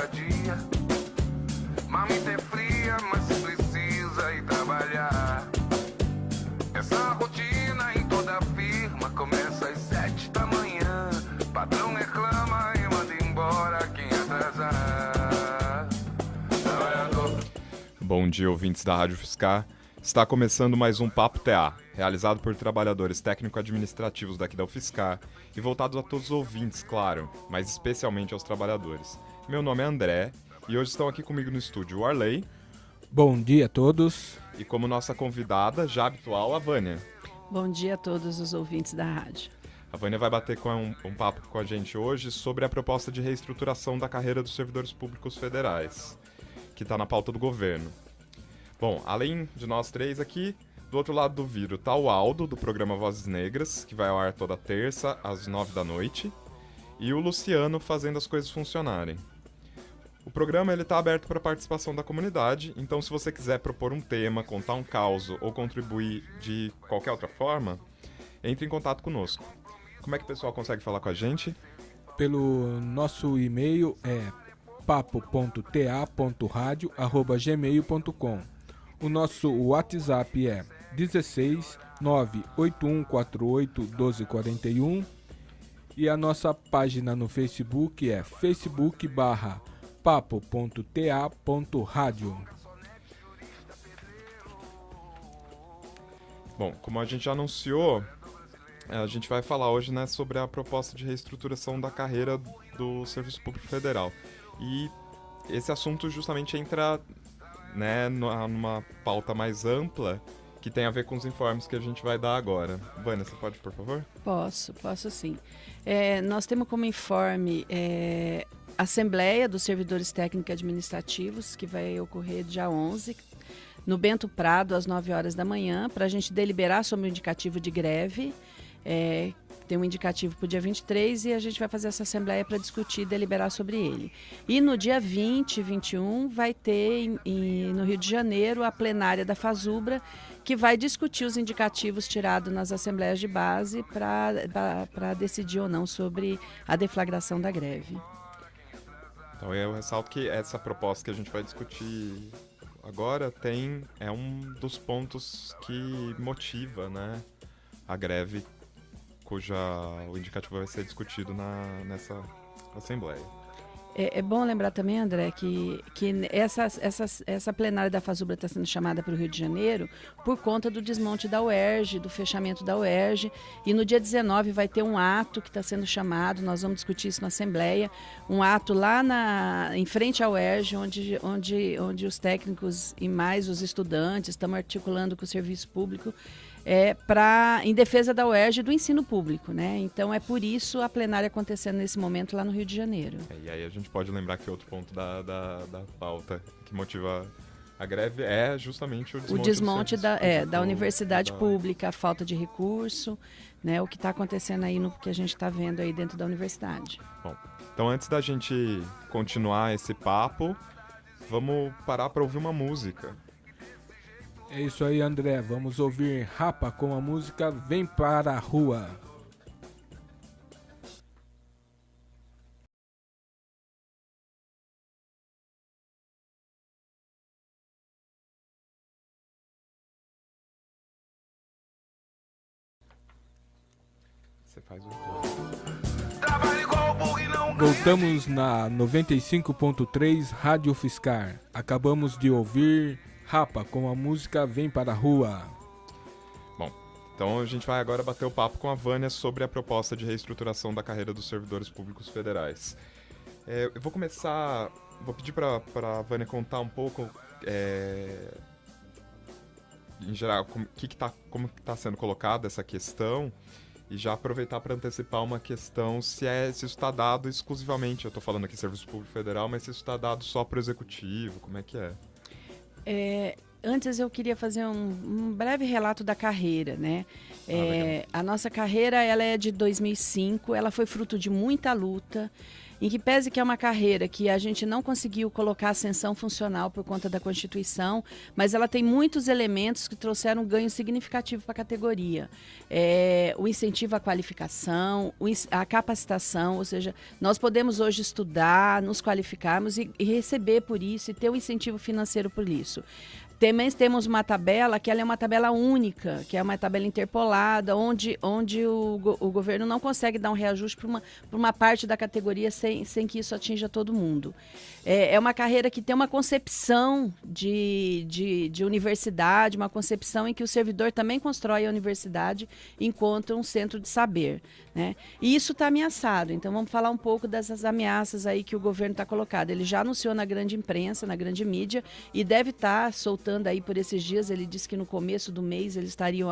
cada dia. Mamita é fria, mas precisa ir trabalhar. Essa rotina em toda firma começa às 7 da manhã. Patrão reclama e manda embora quem atrasar. Trabalhador. Bom dia, ouvintes da Rádio Fiscar. Está começando mais um Papo TA, realizado por trabalhadores técnico-administrativos daqui da UFSCar e voltado a todos os ouvintes, claro, mas especialmente aos trabalhadores. Meu nome é André e hoje estão aqui comigo no estúdio o Arley. Bom dia a todos. E como nossa convidada, já habitual, a Vânia. Bom dia a todos os ouvintes da rádio. A Vânia vai bater um papo com a gente hoje sobre a proposta de reestruturação da carreira dos servidores públicos federais, que está na pauta do governo. Bom, além de nós três aqui, do outro lado do vidro está o Aldo, do programa Vozes Negras, que vai ao ar toda terça, às 9 da noite, e o Luciano fazendo as coisas funcionarem. O programa está aberto para a participação da comunidade, então se você quiser propor um tema, contar um caos ou contribuir de qualquer outra forma, entre em contato conosco. Como é que o pessoal consegue falar com a gente? Pelo nosso e-mail é papo.ta.radio@gmail.com. O nosso WhatsApp é 16 98148 1241 e a nossa página no Facebook é facebook.papo.ta.radio. Bom, como a gente já anunciou, a gente vai falar hoje, né, sobre a proposta de reestruturação da carreira do Serviço Público Federal. E esse assunto justamente entra, né, numa pauta mais ampla que tem a ver com os informes que a gente vai dar agora. Vânia, você pode, por favor? Posso sim. Nós temos como informe a Assembleia dos Servidores Técnicos Administrativos, que vai ocorrer dia 11, no Bento Prado, às 9 horas da manhã, para a gente deliberar sobre o indicativo de greve. Tem um indicativo para o dia 23 e a gente vai fazer essa assembleia para discutir e deliberar sobre ele. E no dia 20 e 21 vai ter no Rio de Janeiro a plenária da FASUBRA, que vai discutir os indicativos tirados nas assembleias de base para decidir ou não sobre a deflagração da greve. Então eu ressalto que essa proposta que a gente vai discutir agora é um dos pontos que motiva, né, a greve, o indicativo vai ser discutido nessa assembleia. É bom lembrar também, André, que essa plenária da FASUBRA está sendo chamada para o Rio de Janeiro por conta do desmonte da UERJ, do fechamento da UERJ, e no dia 19 vai ter um ato que está sendo chamado, nós vamos discutir isso na Assembleia, um ato lá em frente à UERJ, onde os técnicos e mais os estudantes estamos articulando com o serviço público em defesa da UERJ e do ensino público, né? Então é por isso a plenária acontecendo nesse momento lá no Rio de Janeiro. E aí a gente pode lembrar que outro ponto da pauta que motiva a greve é justamente o desmonte da universidade pública, a falta de recurso, né? O que está acontecendo aí no que a gente está vendo aí dentro da universidade. Bom, então antes da gente continuar esse papo, vamos parar para ouvir uma música. É isso aí, André. Vamos ouvir Rapa com a música Vem para a Rua. Você faz o... Voltamos na 95.3 Rádio Fiscar. Acabamos de ouvir Rapa com a música Vem para a Rua. Bom, então a gente vai agora bater o papo com a Vânia sobre a proposta de reestruturação da carreira dos servidores públicos federais. Eu vou pedir para a Vânia contar um pouco, em geral, como está sendo colocada essa questão, e já aproveitar para antecipar uma questão se isso está dado exclusivamente, eu estou falando aqui Serviço Público Federal, mas se isso está dado só para o Executivo, como é que é? Antes eu queria fazer um breve relato da carreira, né? A nossa carreira, ela é de 2005, ela foi fruto de muita luta, em que pese que é uma carreira que a gente não conseguiu colocar ascensão funcional por conta da Constituição, mas ela tem muitos elementos que trouxeram um ganho significativo para a categoria. O incentivo à qualificação, a capacitação, ou seja, nós podemos hoje estudar, nos qualificarmos e receber por isso e ter um incentivo financeiro por isso. Também temos uma tabela que ela é uma tabela única, que é uma tabela interpolada, onde o governo não consegue dar um reajuste para uma parte da categoria sem que isso atinja todo mundo. É uma carreira que tem uma concepção de universidade, uma concepção em que o servidor também constrói a universidade enquanto um centro de saber, né? E isso está ameaçado, então vamos falar um pouco dessas ameaças aí que o governo está colocado. Ele já anunciou na grande imprensa, na grande mídia, e deve estar soltando aí por esses dias. Ele disse que no começo do mês eles estariam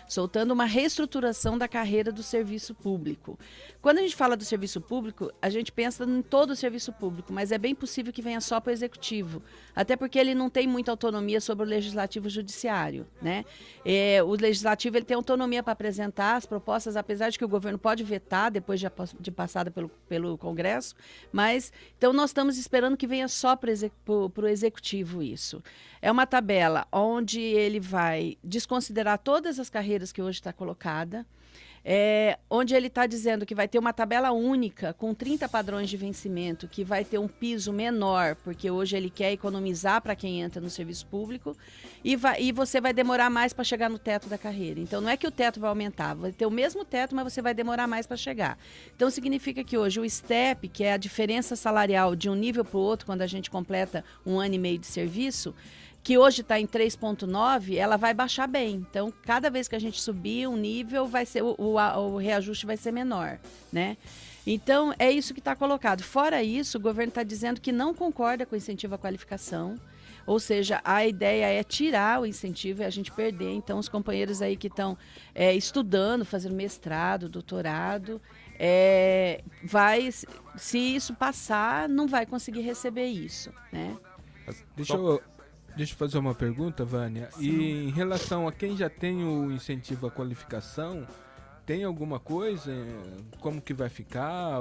soltando uma reestruturação da carreira do serviço público. Quando a gente fala do serviço público, a gente pensa em todo o serviço público, mas é bem possível que venha só para o executivo, até porque ele não tem muita autonomia sobre o legislativo e o judiciário, né? O legislativo ele tem autonomia para apresentar as propostas, apesar de que o governo pode vetar depois de passada pelo Congresso, mas então nós estamos esperando que venha só para o executivo isso. É uma tabela onde ele vai desconsiderar todas as carreiras que hoje está colocada, onde ele está dizendo que vai ter uma tabela única com 30 padrões de vencimento, que vai ter um piso menor, porque hoje ele quer economizar para quem entra no serviço público, e você vai demorar mais para chegar no teto da carreira. Então, não é que o teto vai aumentar, vai ter o mesmo teto, mas você vai demorar mais para chegar. Então, significa que hoje o STEP, que é a diferença salarial de um nível para o outro, quando a gente completa 1 ano e meio de serviço, que hoje está em 3,9, ela vai baixar bem. Então, cada vez que a gente subir um nível, vai ser o reajuste vai ser menor, né? Então, é isso que está colocado. Fora isso, o governo está dizendo que não concorda com o incentivo à qualificação, ou seja, a ideia é tirar o incentivo e a gente perder. Então, os companheiros aí que estão estudando, fazendo mestrado, doutorado, se isso passar, não vai conseguir receber isso, né? Deixa eu fazer uma pergunta, Vânia. Sim. E em relação a quem já tem o incentivo à qualificação, tem alguma coisa? Como que vai ficar?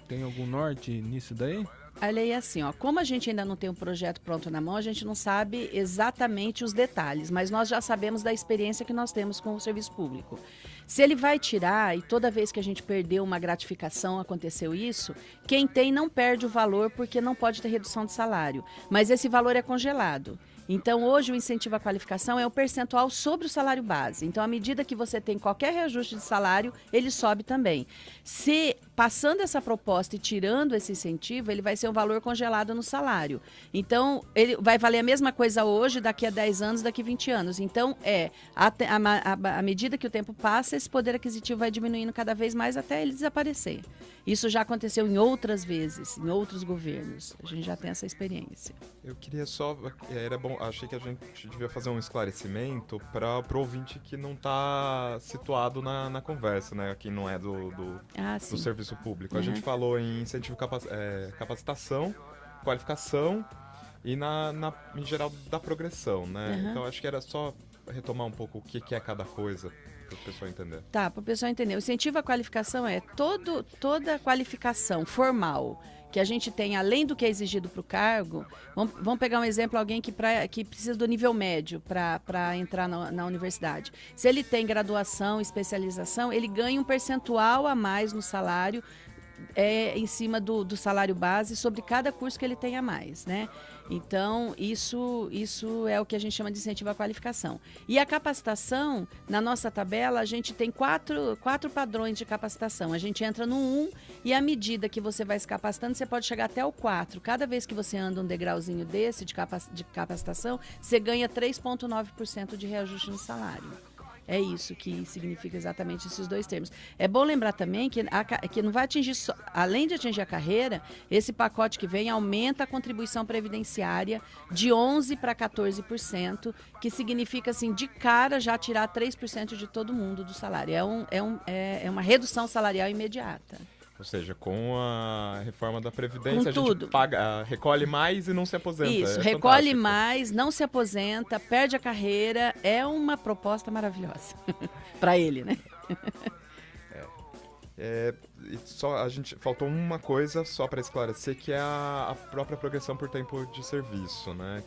Tem algum norte nisso daí? A lei é assim, como a gente ainda não tem um projeto pronto na mão, a gente não sabe exatamente os detalhes, mas nós já sabemos da experiência que nós temos com o serviço público. Se ele vai tirar, e toda vez que a gente perdeu uma gratificação, aconteceu isso, quem tem não perde o valor porque não pode ter redução de salário, mas esse valor é congelado. Então, hoje, o incentivo à qualificação é o percentual sobre o salário base. Então, à medida que você tem qualquer reajuste de salário, ele sobe também. Se, passando essa proposta e tirando esse incentivo, ele vai ser um valor congelado no salário. Então, ele vai valer a mesma coisa hoje, daqui a 10 anos, daqui a 20 anos. Então, à medida que o tempo passa, esse poder aquisitivo vai diminuindo cada vez mais até ele desaparecer. Isso já aconteceu em outras vezes, em outros governos. A gente já tem essa experiência. Eu queria só... Era bom, achei que a gente devia fazer um esclarecimento para o ouvinte que não está situado na conversa, né? Quem não é do serviço público. A gente falou em incentivo capacitação, qualificação e em geral da progressão, né? Então acho que era só retomar um pouco o que é cada coisa. Para o pessoal entender. Tá, para o pessoal entender. O incentivo à qualificação é toda qualificação formal que a gente tem, além do que é exigido para o cargo. Vamos pegar um exemplo, alguém que precisa do nível médio para entrar na universidade. Se ele tem graduação, especialização, ele ganha um percentual a mais no salário, em cima do salário base, sobre cada curso que ele tem a mais, né? Então, isso é o que a gente chama de incentivo à qualificação. E a capacitação, na nossa tabela, a gente tem quatro padrões de capacitação. A gente entra no 1 e, à medida que você vai se capacitando, você pode chegar até o 4. Cada vez que você anda um degrauzinho desse de capacitação, você ganha 3,9% de reajuste no salário. É isso que significa exatamente esses dois termos. É bom lembrar também que não vai atingir, além de atingir a carreira, esse pacote que vem aumenta a contribuição previdenciária de 11% para 14%, que significa, assim, de cara já tirar 3% de todo mundo do salário. É uma redução salarial imediata. Ou seja, com a reforma da Previdência, Com a tudo. gente paga, recolhe mais e não se aposenta. Isso, É recolhe fantástico. mais, não se aposenta, perde a carreira. É uma proposta maravilhosa para ele, né? E só a gente faltou uma coisa só para esclarecer, que é a própria progressão por tempo de serviço, né?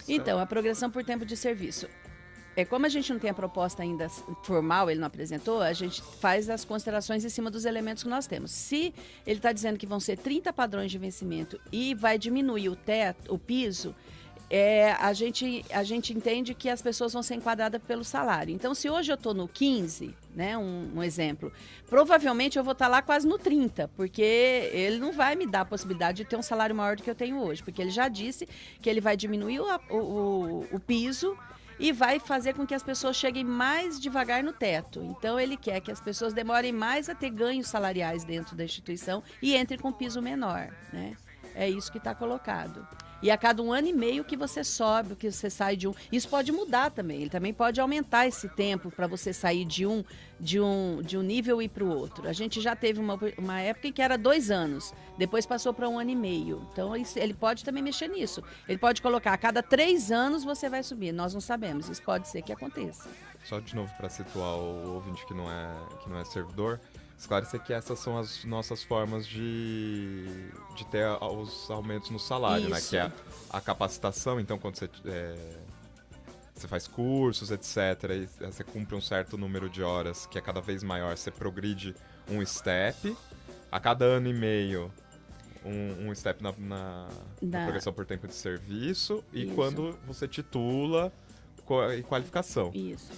Então, a progressão por tempo de serviço. Como a gente não tem a proposta ainda formal, ele não apresentou, a gente faz as considerações em cima dos elementos que nós temos. Se ele está dizendo que vão ser 30 padrões de vencimento e vai diminuir o teto, o piso, a gente entende que as pessoas vão ser enquadradas pelo salário. Então, se hoje eu estou no 15, né, um exemplo, provavelmente eu vou estar lá quase no 30, porque ele não vai me dar a possibilidade de ter um salário maior do que eu tenho hoje, porque ele já disse que ele vai diminuir o piso e vai fazer com que as pessoas cheguem mais devagar no teto. Então, ele quer que as pessoas demorem mais a ter ganhos salariais dentro da instituição e entrem com piso menor, né? É isso que está colocado. E a cada 1 ano e meio que você sobe, que você sai de um... Isso pode mudar também. Ele também pode aumentar esse tempo para você sair de um nível e ir para o outro. A gente já teve uma época em que era 2 anos. Depois passou para 1 ano e meio. Então, ele pode também mexer nisso. Ele pode colocar, a cada 3 anos você vai subir. Nós não sabemos. Isso pode ser que aconteça. Só de novo para situar o ouvinte que não é servidor, esclarecer que essas são as nossas formas de ter os aumentos no salário, né? Isso. Que é a capacitação. Então, quando você faz cursos, etc., e você cumpre um certo número de horas que é cada vez maior, você progride um step. A cada 1 ano e meio, um step na progressão por tempo de serviço. E Isso. quando você titula, e qualificação. Isso.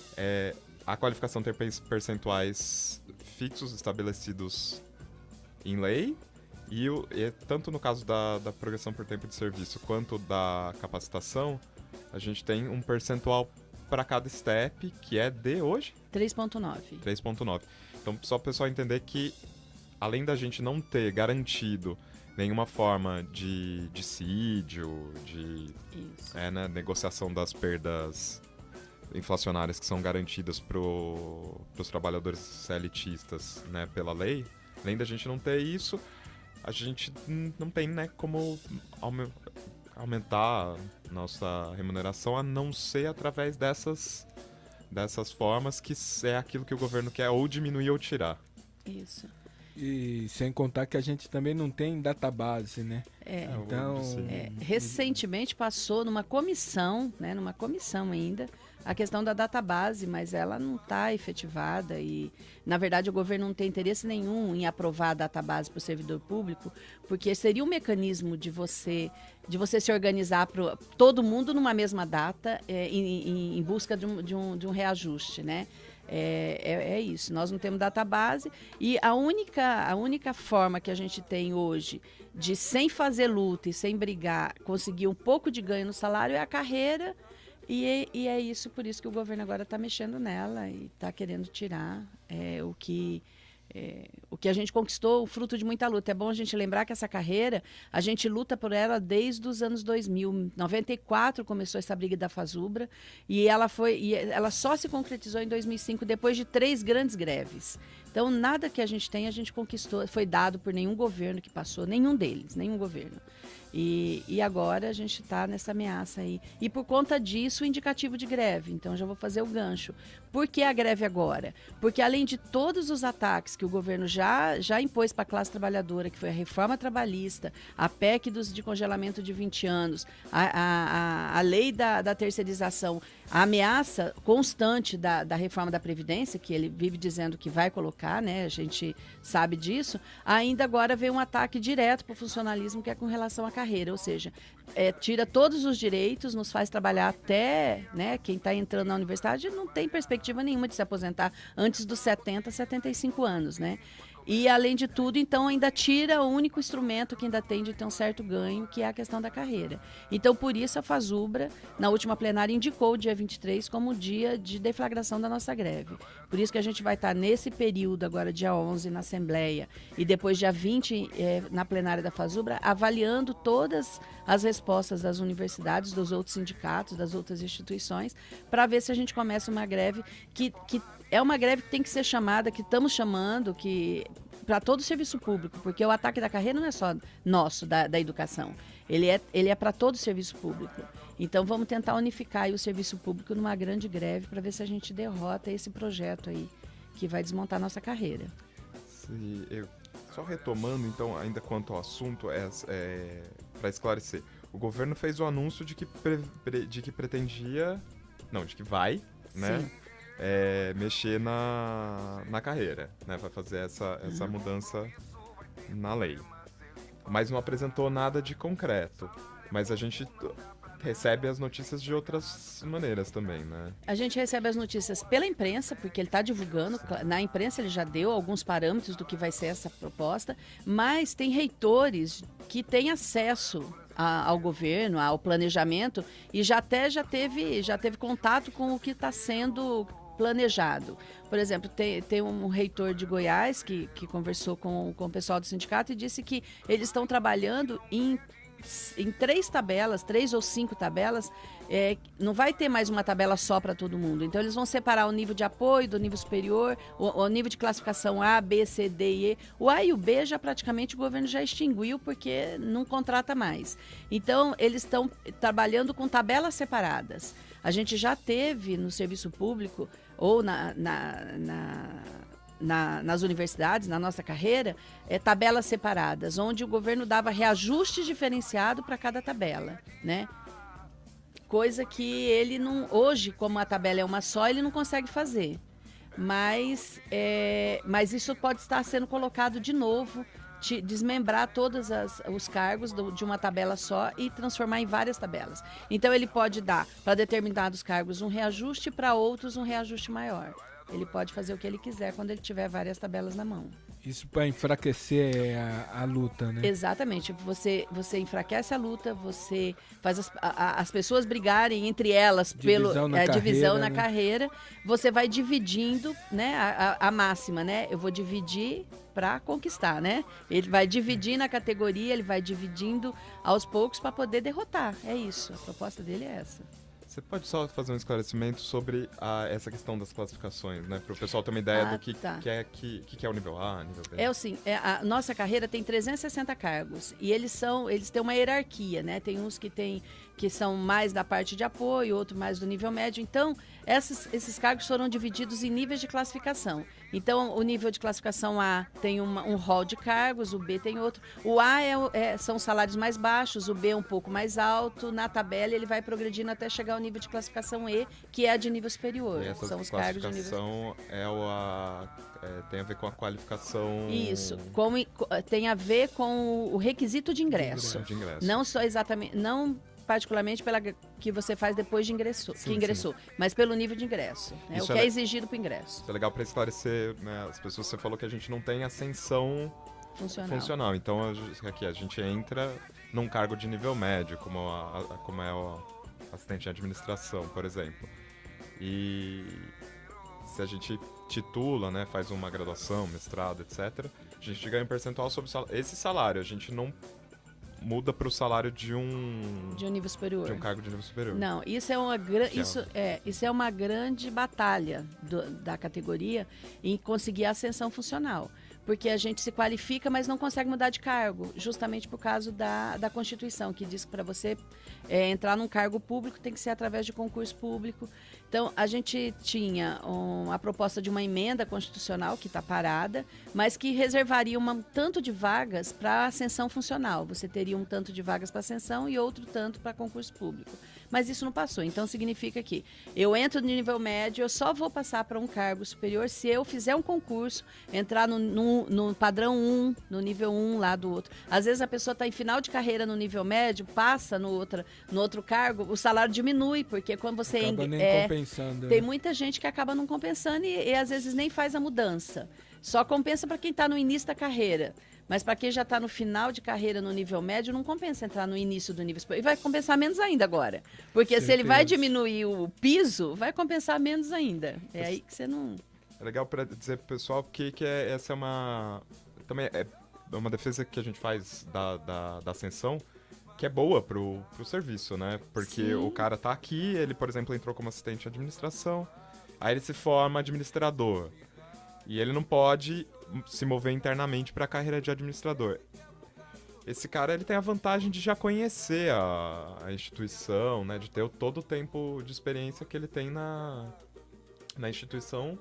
A qualificação tem percentuais fixos estabelecidos em lei e tanto no caso da progressão por tempo de serviço quanto da capacitação, a gente tem um percentual para cada step, que é de hoje? 3,9. 3,9. Então, só para o pessoal entender que, além da gente não ter garantido nenhuma forma de dissídio, de Isso. negociação das perdas inflacionárias que são garantidas para os trabalhadores CLTistas, né, pela lei, além da gente não ter isso, a gente não tem, né, como aumentar nossa remuneração a não ser através dessas formas, que é aquilo que o governo quer ou diminuir ou tirar. Isso. E sem contar que a gente também não tem database, né? Então, recentemente passou numa comissão, né, ainda, a questão da database, mas ela não está efetivada e, na verdade, o governo não tem interesse nenhum em aprovar a database para o servidor público, porque seria um mecanismo de você se organizar para todo mundo numa mesma data, em busca de um reajuste, né? É isso, nós não temos database e a única forma que a gente tem hoje de, sem fazer luta e sem brigar, conseguir um pouco de ganho no salário é a carreira e é isso, por isso que o governo agora está mexendo nela e está querendo tirar o que a gente conquistou, o fruto de muita luta. É bom a gente lembrar que essa carreira, a gente luta por ela desde os anos 2000. 94 começou essa briga da Fazubra e ela só se concretizou em 2005, depois de 3 grandes greves. Então, nada que a gente tem, a gente conquistou, foi dado por nenhum governo que passou, nenhum deles, nenhum governo. E agora a gente está nessa ameaça aí. E por conta disso, o indicativo de greve. Então, já vou fazer o gancho. Por que a greve agora? Porque além de todos os ataques que o governo já impôs para a classe trabalhadora, que foi a reforma trabalhista, a PEC de congelamento de 20 anos, a lei da terceirização, a ameaça constante da reforma da Previdência, que ele vive dizendo que vai colocar, né? A gente sabe disso, ainda agora vem um ataque direto para o funcionalismo, que é com relação à carreira, ou seja, tira todos os direitos, nos faz trabalhar até, né, quem está entrando na universidade não tem perspectiva nenhuma de se aposentar antes dos 70, 75 anos, né? E, além de tudo, então, ainda tira o único instrumento que ainda tem de ter um certo ganho, que é a questão da carreira. Então, por isso, a Fazubra, na última plenária, indicou o dia 23 como dia de deflagração da nossa greve. Por isso que a gente vai estar nesse período, agora dia 11, na Assembleia, e depois dia 20, na plenária da Fazubra, avaliando todas as respostas das universidades, dos outros sindicatos, das outras instituições, para ver se a gente começa uma greve que é uma greve que tem que ser chamada, que estamos chamando, que para todo o serviço público, porque o ataque da carreira não é só nosso, da educação. Ele é para todo o serviço público. Então, vamos tentar unificar aí o serviço público numa grande greve para ver se a gente derrota esse projeto aí, que vai desmontar a nossa carreira. Só retomando, então, ainda quanto ao assunto, para esclarecer, o governo fez o anúncio de que pretendia, não, de que vai, né, mexer na carreira, né, vai fazer essa mudança na lei. Mas não apresentou nada de concreto. Mas a gente recebe as notícias de outras maneiras também, né? A gente recebe as notícias pela imprensa, porque ele está divulgando. Sim. Na imprensa ele já deu alguns parâmetros do que vai ser essa proposta, mas tem reitores que têm acesso ao governo, ao planejamento, e já teve contato com o que está sendo planejado. Por exemplo, tem um reitor de Goiás que conversou com o pessoal do sindicato e disse que eles estão trabalhando em 3 ou 5 tabelas, não vai ter mais uma tabela só para todo mundo. Então, eles vão separar o nível de apoio do nível superior, o nível de classificação A, B, C, D e E. O A e o B já praticamente o governo já extinguiu porque não contrata mais. Então, eles estão trabalhando com tabelas separadas. A gente já teve no serviço público ou nas universidades, na nossa carreira, tabelas separadas, onde o governo dava reajuste diferenciado para cada tabela, né? Coisa que ele não, hoje, como a tabela é uma só, ele não consegue fazer. Mas isso pode estar sendo colocado de novo, desmembrar todos os cargos de uma tabela só e transformar em várias tabelas. Então, ele pode dar para determinados cargos um reajuste, para outros um reajuste maior. Ele pode fazer o que ele quiser quando ele tiver várias tabelas na mão. Isso para enfraquecer a luta, né? Exatamente. Você enfraquece a luta, você faz as pessoas brigarem entre elas divisão na carreira. Você vai dividindo, né, a máxima, né? Eu vou dividir para conquistar, né? Ele vai dividir na categoria, ele vai dividindo aos poucos para poder derrotar. É isso. A proposta dele é essa. Você pode só fazer um esclarecimento sobre essa questão das classificações, né? Para o pessoal ter uma ideia do que é o nível A, nível B. A nossa carreira tem 360 cargos e eles têm uma hierarquia, né? Tem uns que são mais da parte de apoio, outro mais do nível médio. Então, esses cargos foram divididos em níveis de classificação. Então, o nível de classificação A tem um rol de cargos, o B tem outro. O A são salários mais baixos, o B é um pouco mais alto. Na tabela, ele vai progredindo até chegar ao nível de classificação E, que é a de nível superior. E essa são os cargos de nível tem a ver com a qualificação... Isso, tem a ver com o requisito de ingresso. Não só exatamente... Não particularmente pela que você faz depois de ingressou, mas pelo nível de ingresso, né? O que é exigido para o ingresso. Isso é legal para esclarecer, né, as pessoas. Você falou que a gente não tem ascensão funcional. Então, aqui a gente entra num cargo de nível médio, como é o assistente de administração, por exemplo. E se a gente titula, né, faz uma graduação, mestrado, etc., a gente ganha um percentual sobre esse salário. A gente não muda para o salário de um nível superior. De um cargo de nível superior. Não, isso é uma grande batalha da categoria em conseguir a ascensão funcional. Porque a gente se qualifica, mas não consegue mudar de cargo, justamente por causa da Constituição, que diz que para você entrar num cargo público tem que ser através de concurso público. Então, a gente tinha a proposta de uma emenda constitucional que está parada, mas que reservaria um tanto de vagas para ascensão funcional. Você teria um tanto de vagas para ascensão e outro tanto para concurso público. Mas isso não passou. Então, significa que eu entro no nível médio, eu só vou passar para um cargo superior se eu fizer um concurso, entrar no padrão 1, no nível 1 lá do outro. Às vezes a pessoa está em final de carreira no nível médio, passa no outro cargo, o salário diminui, porque quando você... Acaba nem compensando. Tem muita gente que acaba não compensando e às vezes nem faz a mudança. Só compensa para quem está no início da carreira. Mas para quem já está no final de carreira no nível médio, não compensa entrar no início do nível superior. E vai compensar menos ainda agora. Porque se ele vai diminuir o piso, vai compensar menos ainda. É aí que você não... É legal para dizer pro pessoal que essa é uma... Também é uma defesa que a gente faz da ascensão, que é boa pro serviço, né? Porque Sim. O cara tá aqui, ele, por exemplo, entrou como assistente de administração, aí ele se forma administrador. E ele não pode se mover internamente para a carreira de administrador. Esse cara, ele tem a vantagem de já conhecer a instituição, né? De ter todo o tempo de experiência que ele tem na instituição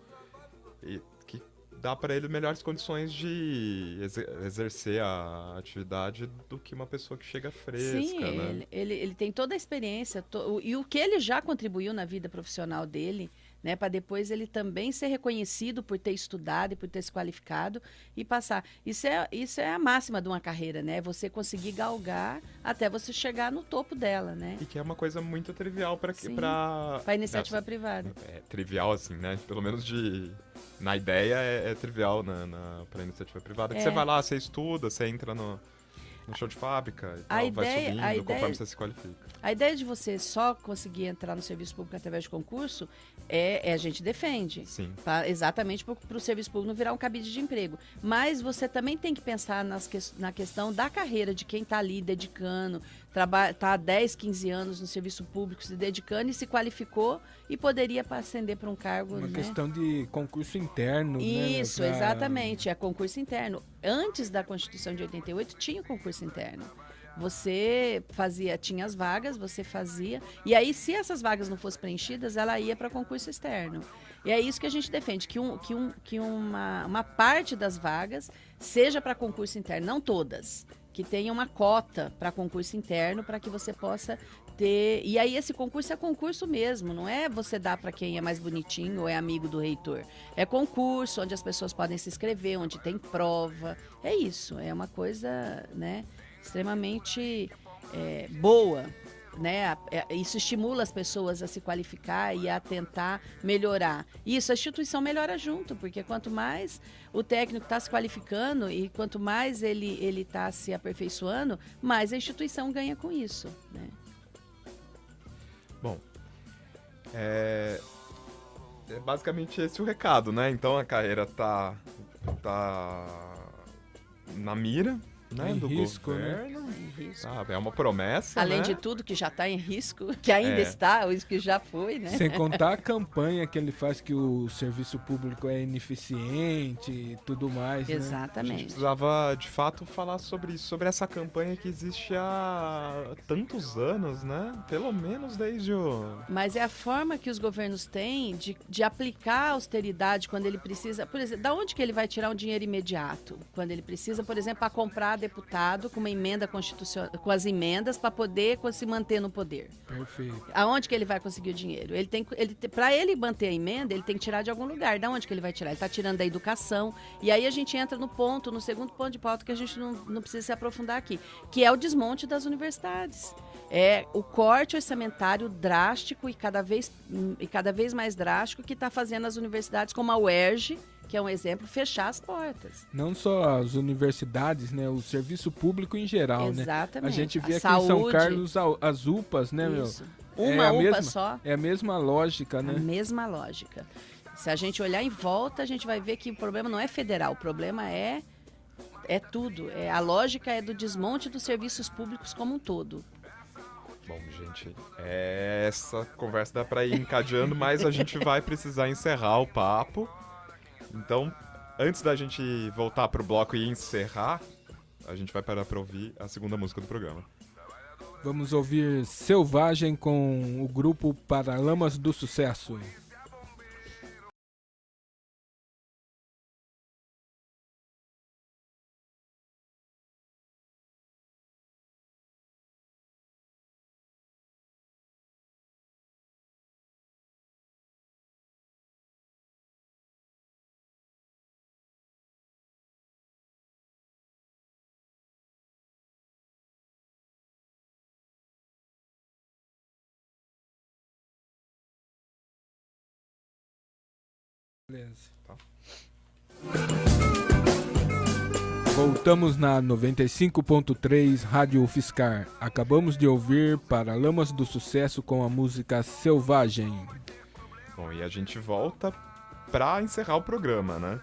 e que dá para ele melhores condições de exercer a atividade do que uma pessoa que chega fresca, Sim, né? ele tem toda a experiência e o que ele já contribuiu na vida profissional dele, né, para depois ele também ser reconhecido por ter estudado e por ter se qualificado e passar. Isso é a máxima de uma carreira, né? Você conseguir galgar até você chegar no topo dela, né? E que é uma coisa muito trivial para a iniciativa privada. É trivial, assim, né? Pelo menos na ideia é trivial para iniciativa privada. Que você vai lá, você estuda, você entra no chão de fábrica e tal, vai subindo conforme você se qualifica. A ideia de você só conseguir entrar no serviço público através de concurso a gente defende. Sim. Exatamente para o serviço público não virar um cabide de emprego. Mas você também tem que pensar na questão da carreira de quem está ali dedicando, está há 10, 15 anos no serviço público, se dedicando e se qualificou e poderia ascender para um cargo. Uma né? questão de concurso interno. Isso, né? Exatamente. É concurso interno. Antes da Constituição de 88 tinha o concurso interno. Você tinha as vagas, você fazia, e aí se essas vagas não fossem preenchidas, ela ia para concurso externo. E é isso que a gente defende, que uma parte das vagas seja para concurso interno, não todas, que tenha uma cota para concurso interno, para que você possa ter... E aí esse concurso é concurso mesmo, não é você dar para quem é mais bonitinho ou é amigo do reitor. É concurso onde as pessoas podem se inscrever, onde tem prova. É isso, é uma coisa, né, extremamente boa, né? Isso estimula as pessoas a se qualificar e a tentar melhorar. Isso, a instituição melhora junto, porque quanto mais o técnico está se qualificando e quanto mais ele está se aperfeiçoando, mais a instituição ganha com isso, né? Bom, é basicamente esse o recado, né? Então a carreira tá na mira, né, do risco, governo. né? Em risco. É uma promessa, Além né? de tudo que já está em risco, que ainda está, ou isso que já foi, né? Sem contar a campanha que ele faz que o serviço público é ineficiente e tudo mais, né? A gente Exatamente. precisava, de fato, falar sobre isso, sobre essa campanha que existe há tantos anos, né? Pelo menos desde o... Mas é a forma que os governos têm de aplicar a austeridade quando ele precisa. Por exemplo, da onde que ele vai tirar um dinheiro imediato? Quando ele precisa, por exemplo, para comprar deputado com uma emenda constitucional, com as emendas para poder se manter no poder. Perfeito. Aonde que ele vai conseguir o dinheiro? Para ele manter a emenda, ele tem que tirar de algum lugar. Da onde que ele vai tirar? Ele está tirando da educação. E aí a gente entra no segundo ponto de pauta que a gente não precisa se aprofundar aqui, que é o desmonte das universidades. É o corte orçamentário drástico e cada vez mais drástico que está fazendo as universidades como a UERJ, que é um exemplo, fechar as portas. Não só as universidades, né? O serviço público em geral, Exatamente. né? A gente vê A aqui em São saúde. Carlos as UPAs, né, Isso. meu? Uma a UPA mesma, só. É a mesma lógica, né? A mesma lógica. Se a gente olhar em volta, a gente vai ver que o problema não é federal, o problema é tudo. A lógica é do desmonte dos serviços públicos como um todo. Bom, gente, essa conversa dá pra ir encadeando, mas a gente vai precisar encerrar o papo. Então, antes da gente voltar pro bloco e encerrar, a gente vai parar pra ouvir a segunda música do programa. Vamos ouvir Selvagem com o grupo Paralamas do Sucesso. Beleza. Tá. Voltamos na 95.3 Rádio UFSCar. Acabamos de ouvir Paralamas do Sucesso com a música Selvagem. Bom, e a gente volta pra encerrar o programa, né?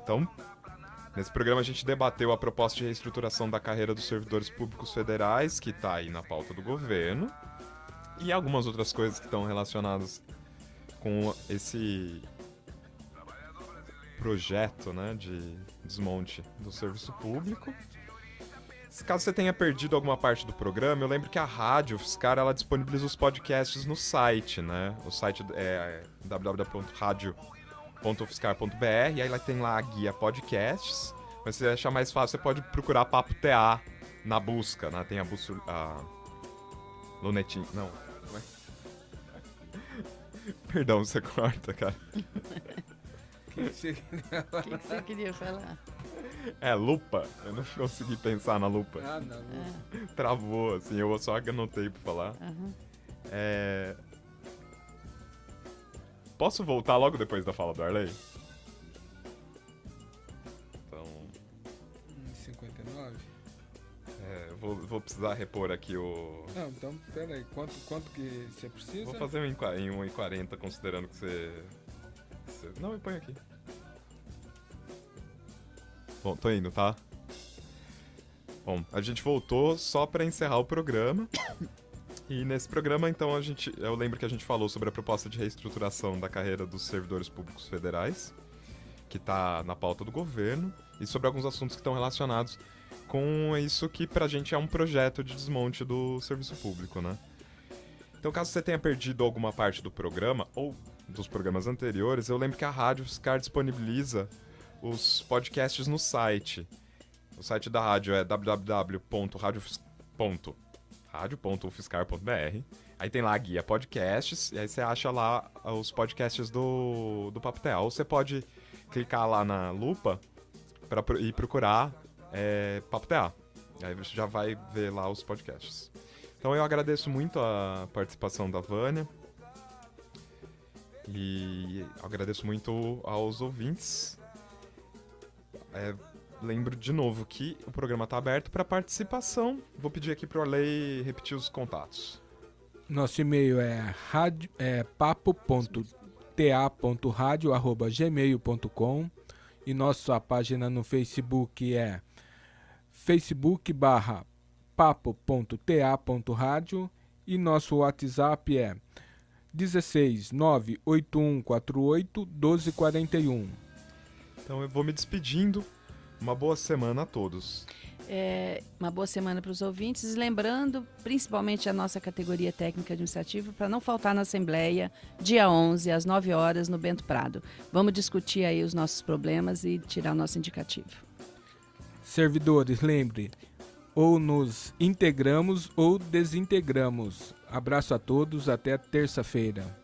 Então, nesse programa a gente debateu a proposta de reestruturação da carreira dos servidores públicos federais, que tá aí na pauta do governo, e algumas outras coisas que estão relacionadas com projeto, né, de desmonte do serviço público. Caso você tenha perdido alguma parte do programa, eu lembro que a Rádio UFSCar, ela disponibiliza os podcasts no site, né? O site é www.radio.ufscar.br, e aí ela tem lá a guia podcasts, mas se você achar mais fácil, você pode procurar Papo TA na busca, né? Tem a Lunetinha, não. Perdão, você corta, cara. O que você queria falar? O que você queria falar? É, lupa. Eu não consegui pensar na lupa. Ah, não. Travou, assim, eu só anotei pra falar. Aham. Posso voltar logo depois da fala do Arley? Então, 59? vou precisar repor aqui o... Não, então, peraí. Quanto que você precisa? Vou fazer em 1h40, considerando que você... Não, eu ponho aqui. Bom, tô indo, tá? Bom, a gente voltou só pra encerrar o programa. E nesse programa, então, eu lembro que a gente falou sobre a proposta de reestruturação da carreira dos servidores públicos federais, que tá na pauta do governo, e sobre alguns assuntos que estão relacionados com isso que pra gente é um projeto de desmonte do serviço público, né? Então, caso você tenha perdido alguma parte do programa, ou dos programas anteriores, eu lembro que a Rádio UFSCar disponibiliza os podcasts no site. O site da rádio é www.radio.ufscar.br. Aí tem lá a guia podcasts, e aí você acha lá os podcasts do Papo TA. Ou você pode clicar lá na lupa e procurar Papo TA. Aí você já vai ver lá os podcasts. Então eu agradeço muito a participação da Vânia. E agradeço muito aos ouvintes. Lembro de novo que o programa está aberto para participação. Vou pedir aqui para o Arley repetir os contatos. Nosso e-mail é papo.ta.radio@gmail.com e nossa página no Facebook é facebook.papo.ta.radio e nosso WhatsApp é 16 98148 1241. Então eu vou me despedindo. Uma boa semana a todos. Uma boa semana para os ouvintes. E lembrando, principalmente a nossa categoria técnica administrativa, para não faltar na Assembleia, dia 11, às 9 horas, no Bento Prado. Vamos discutir aí os nossos problemas e tirar o nosso indicativo. Servidores, lembre, ou nos integramos ou desintegramos. Abraço a todos, até terça-feira.